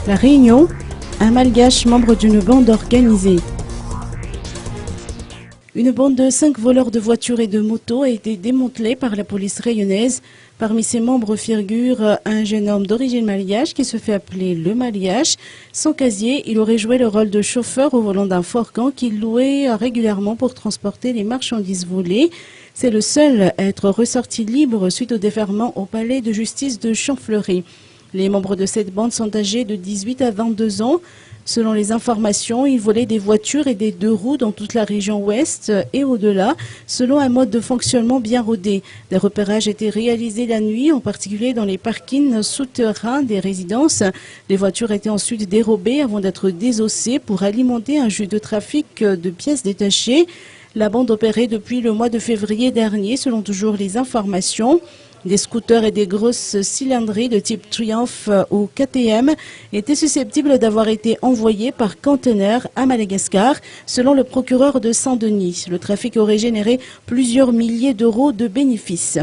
La Réunion, un malgache membre d'une bande organisée. Une bande de 5 voleurs de voitures et de motos a été démantelée par la police rayonnaise. Parmi ses membres figure un jeune homme d'origine malgache qui se fait appeler le Malgache. Sans casier, il aurait joué le rôle de chauffeur au volant d'un fourgon qu'il louait régulièrement pour transporter les marchandises volées. C'est le seul à être ressorti libre suite au déferment au palais de justice de Champfleury. Les membres de cette bande sont âgés de 18 à 22 ans. Selon les informations, ils volaient des voitures et des deux roues dans toute la région ouest et au-delà, selon un mode de fonctionnement bien rodé. Des repérages étaient réalisés la nuit, en particulier dans les parkings souterrains des résidences. Les voitures étaient ensuite dérobées avant d'être désossées pour alimenter un jus de trafic de pièces détachées. La bande opérait depuis le mois de février dernier, selon toujours les informations. Des scooters et des grosses cylindrées de type Triumph ou KTM étaient susceptibles d'avoir été envoyés par conteneur à Madagascar, selon le procureur de Saint-Denis. Le trafic aurait généré plusieurs milliers d'euros de bénéfices.